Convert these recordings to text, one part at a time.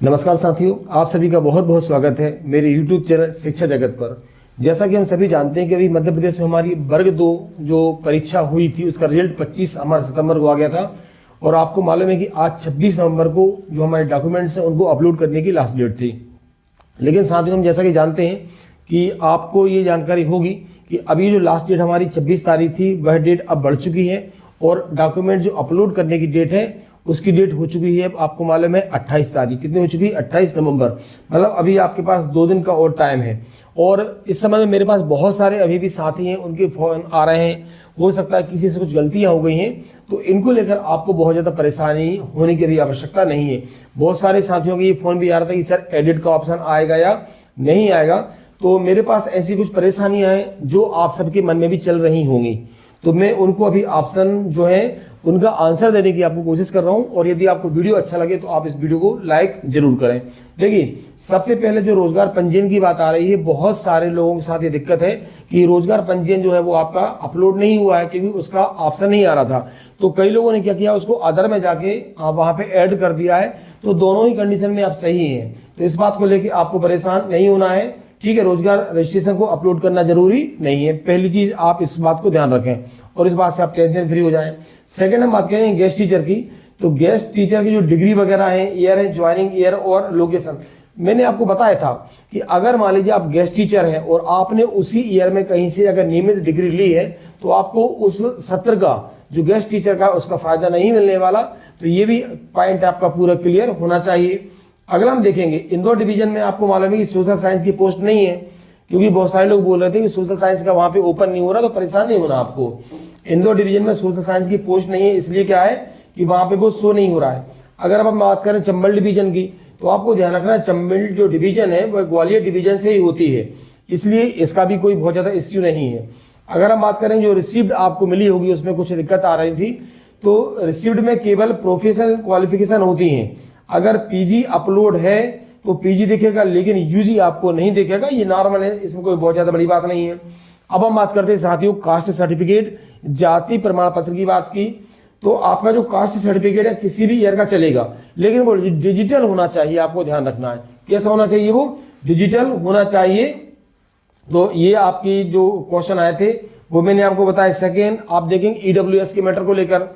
नमस्कार साथियों, आप सभी का बहुत बहुत स्वागत है मेरे YouTube चैनल शिक्षा जगत पर। जैसा कि हम सभी जानते हैं कि अभी मध्य प्रदेश में हमारी वर्ग 2 जो परीक्षा हुई थी उसका रिजल्ट 25 हमारे सितंबर को आ गया था और आपको मालूम है कि आज 26 नवंबर को जो हमारे डॉक्यूमेंट्स हैं उनको अपलोड करने की लास्ट डेट थी। लेकिन साथियों, हम जैसा कि जानते हैं कि आपको ये जानकारी होगी कि अभी जो लास्ट डेट हमारी 26 तारीख थी वह डेट अब बढ़ चुकी है और डॉक्यूमेंट जो अपलोड करने की डेट है उसकी डेट हो चुकी है, आपको मालूम है 28 तारीख। कितनी हो चुकी है? 28 नवंबर। मतलब अभी आपके पास 2 दिन का और टाइम है। और इस समय में मेरे पास बहुत सारे अभी भी साथी हैं, उनके फोन आ रहे हैं। हो सकता है किसी से कुछ गलतियां हो गई हैं, तो इनको लेकर आपको बहुत ज़्यादा परेशानी होने की भी आवश्यकता नहीं है। बहुत सारे साथियों के ये फोन भी आ रहा था कि सर एडिट का ऑप्शन आएगा या नहीं आएगा। तो मेरे पास ऐसी कुछ परेशानियां हैं जो आप सबके मन में भी चल रही होंगी, तो मैं उनको अभी ऑप्शन जो है उनका आंसर देने की आपको कोशिश कर रहा हूं। और यदि आपको वीडियो अच्छा लगे तो आप इस वीडियो को लाइक जरूर करें। देखिए, सबसे पहले जो रोजगार पंजीयन की बात आ रही है, बहुत सारे लोगों के साथ ये दिक्कत है कि रोजगार पंजीयन जो है वो आपका अपलोड नहीं हुआ है क्योंकि उसका ऑप्शन नहीं आ रहा था। तो कई लोगों ने क्या किया, उसको अदर में जाके वहां पे ऐड कर दिया है। तो दोनों ही कंडीशन में आप सही हैं, तो इस बात को लेकर आपको परेशान नहीं होना है। ठीक है, रोजगार रजिस्ट्रेशन को अपलोड करना जरूरी नहीं है। पहली चीज आप इस बात को ध्यान रखें और इस बात से आप टेंशन फ्री हो जाएं। सेकंड, हम बात करें गेस्ट टीचर की। तो गेस्ट टीचर की जो डिग्री वगैरह है, ईयर है, ज्वाइनिंग ईयर और लोकेशन, मैंने आपको बताया था कि अगर मान लीजिए आप गेस्ट टीचर हैं और आपने उसी ईयर में कहीं से अगर नियमित डिग्री ली है तो आपको उस सत्र का जो गेस्ट टीचर का उसका फायदा नहीं मिलने वाला। तो ये भी पॉइंट आपका पूरा क्लियर होना चाहिए। अगला हम देखेंगे इंदौर डिवीजन में, आपको मालूम है कि सोशल साइंस की पोस्ट नहीं है क्योंकि बहुत सारे लोग बोल रहे थे कि सोशल साइंस का वहां पे ओपन नहीं हो रहा, तो परेशान नहीं होना आपको। इंदौर डिवीजन में सोशल साइंस की पोस्ट नहीं है, इसलिए क्या है कि वहां पे वो शो नहीं हो रहा है। अगर अब हम बात करें चंबल डिवीजन की, तो आपको ध्यान रखना है चंबल जो डिवीजन है वह ग्वालियर डिवीजन से ही होती है, इसलिए इसका भी कोई बहुत ज्यादा इश्यू नहीं है। अगर हम बात करें जो रिसीव्ड आपको मिली होगी उसमें कुछ दिक्कत आ रही थी, तो रिसीव्ड में केवल प्रोफेशनल क्वालिफिकेशन होती है। अगर पीजी अपलोड है तो पीजी दिखेगा, लेकिन यूजी आपको नहीं दिखेगा। ये नॉर्मल है, इसमें कोई बहुत ज्यादा बड़ी बात नहीं है। अब हम बात करते हैं साथियों कास्ट सर्टिफिकेट, जाति प्रमाण पत्र की बात की। तो आपका जो कास्ट सर्टिफिकेट है किसी भी ईयर का चलेगा, लेकिन वो डिजिटल होना चाहिए। आपको ध्यान रखना है कैसा होना चाहिए, वो डिजिटल होना चाहिए। तो ये आपकी जो क्वेश्चन आए थे वो मैंने आपको बताया। सेकेंड, आप देखेंगे ईडब्ल्यूएस के मैटर को लेकर।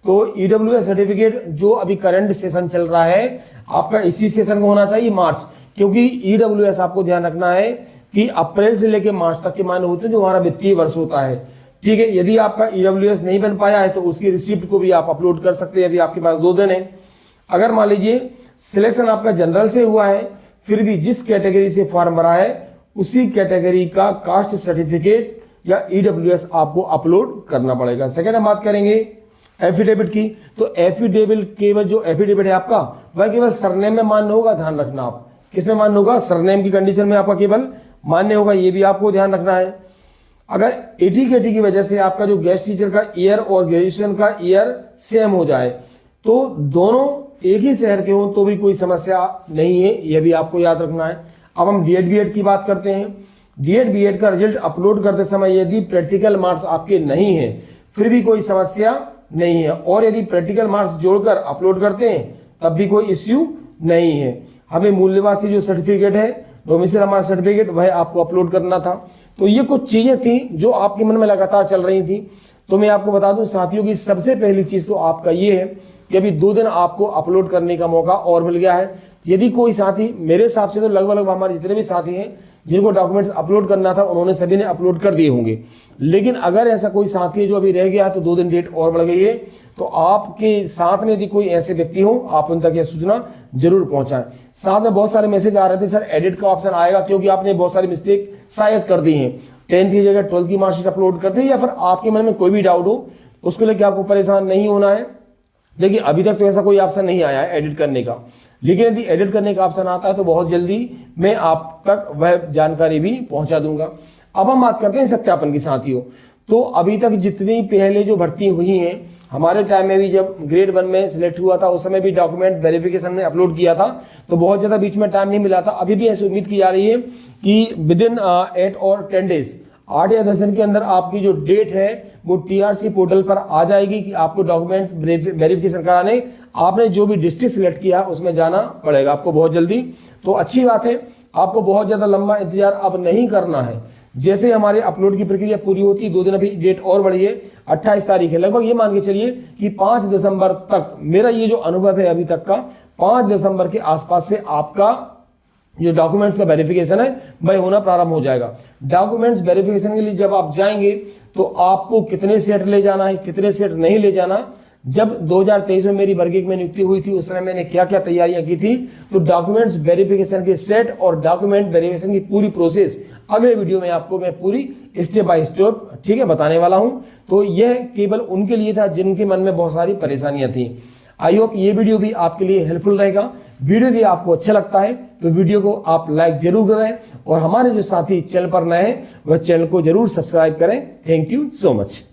तो ईडब्ल्यूएस सर्टिफिकेट जो अभी करंट सेशन चल रहा है आपका इसी सेशन को होना चाहिए, मार्च, क्योंकि ईडब्ल्यूएस आपको ध्यान रखना है कि अप्रैल से लेकर मार्च तक के मायने होते हैं जो हमारा वित्तीय वर्ष होता है। ठीक है, यदि आपका ईडब्ल्यूएस नहीं बन पाया है तो उसकी रिसिप्ट को भी आप अपलोड कर सकते हैं। अभी आपके पास 2 दिन है। अगर मान लीजिए सिलेक्शन आपका जनरल से हुआ है, फिर भी जिस कैटेगरी से फॉर्म भरा है उसी कैटेगरी का कास्ट सर्टिफिकेट या ईडब्ल्यूएस आपको अपलोड करना पड़ेगा। सेकेंड, हम बात करेंगे एफिडेविट की। तो एफिडेविट केवल जो एफिडेविट है आपका वह केवल सरनेम में मान्य होगा। ध्यान रखना, आप किसमें मान्य होगा? सरनेम की कंडीशन में आपका केवल मान्य होगा, ये भी आपको ध्यान रखना है। अगर एटीकेटी की वजह से आपका जो गेस्ट टीचर का ईयर और ग्रेजुएशन का ईयर सेम हो जाए, तो दोनों एक ही शहर के हों तो भी कोई समस्या नहीं है, यह भी आपको याद रखना है। अब हम डीएड बीएड की बात करते हैं। डीएड बीएड का रिजल्ट अपलोड करते समय यदि प्रैक्टिकल मार्क्स आपके नहीं है फिर भी कोई समस्या नहीं है, और यदि प्रैक्टिकल मार्क्स जोड़कर अपलोड करते हैं तब भी कोई इश्यू नहीं है। हमें मूल्यवासी जो सर्टिफिकेट है, डोमिसाइल हमारा सर्टिफिकेट, वह आपको अपलोड करना था। तो ये कुछ चीजें थी जो आपके मन में लगातार चल रही थी। तो मैं आपको बता दूं साथियों की सबसे पहली चीज तो आपका ये है कि अभी 2 दिन आपको अपलोड करने का मौका और मिल गया है। यदि कोई साथी, मेरे हिसाब से तो लगभग हमारे जितने भी साथी हैं जिनको डॉक्यूमेंट्स अपलोड करना था उन्होंने सभी ने अपलोड कर दिए होंगे, लेकिन अगर ऐसा कोई साथी है जो अभी रह गया तो 2 दिन डेट और बढ़ गई है। तो आपके साथ में यदि कोई ऐसे व्यक्ति हो आप उन तक यह सूचना जरूर पहुंचाएं। साथ में बहुत सारे मैसेज आ रहे थे सर एडिट का ऑप्शन आएगा, क्योंकि आपने बहुत सारी मिस्टेक शायद कर दी है। 10th की जगह 12th की मार्कशीट अपलोड कर दी, या फिर आपके मन में कोई भी डाउट हो उसको लेकर आपको परेशान नहीं होना है। देखिए, अभी तक तो ऐसा कोई ऑप्शन नहीं आया है एडिट करने का, लेकिन यदि एडिट करने का ऑप्शन आता है तो बहुत जल्दी मैं आप तक वह जानकारी भी पहुंचा दूंगा। अब हम बात करते हैं सत्यापन की साथियों। तो अभी तक जितनी पहले जो भर्ती हुई हैं, हमारे टाइम में भी जब ग्रेड 1 में सिलेक्ट हुआ था उस समय भी डॉक्यूमेंट वेरिफिकेशन में अपलोड किया था, तो बहुत ज्यादा बीच में टाइम नहीं मिला था। अभी भी ऐसी उम्मीद की जा रही है कि विद इन 8 और 10 डेज, 8 या 10 दिन के अंदर आपकी जो डेट है वो टीआरसी पोर्टल पर आ जाएगी कि आपको डॉक्यूमेंट वेरिफिकेशन कराने आपने जो भी डिस्ट्रिक्ट सिलेक्ट किया उसमें जाना पड़ेगा आपको बहुत जल्दी। तो अच्छी बात है, आपको बहुत ज्यादा लंबा इंतजार अब नहीं करना है। जैसे हमारे अपलोड की प्रक्रिया पूरी होती है, 2 दिन अभी डेट और बढ़ी है, 28 तारीख है, लगभग ये मान के चलिए कि 5 दिसंबर तक, मेरा ये जो अनुभव है अभी तक का, 5 दिसंबर के आसपास से आपका जो डॉक्यूमेंट्स का वेरिफिकेशन है वह होना प्रारंभ हो जाएगा। डॉक्यूमेंट्स वेरिफिकेशन के लिए जब आप जाएंगे तो आपको कितने सेट ले जाना है, कितने सेट नहीं ले जाना, जब 2023 में मेरी वर्ग 1 में नियुक्ति हुई थी उस समय मैंने क्या क्या तैयारियां की थी, तो डॉक्यूमेंट्स वेरिफिकेशन के सेट और डॉक्यूमेंट वेरिफिकेशन की पूरी प्रोसेस अगले वीडियो में आपको मैं पूरी स्टेप बाय स्टेप, ठीक है, बताने वाला हूं। तो यह केवल उनके लिए था जिनके मन में बहुत सारी परेशानियां थी। आई होप ये वीडियो भी आपके लिए हेल्पफुल रहेगा। वीडियो यदि आपको अच्छा लगता है तो वीडियो को आप लाइक जरूर करें, और हमारे जो साथी चैनल पर नए हैं वह चैनल को जरूर सब्सक्राइब करें। Thank you so much.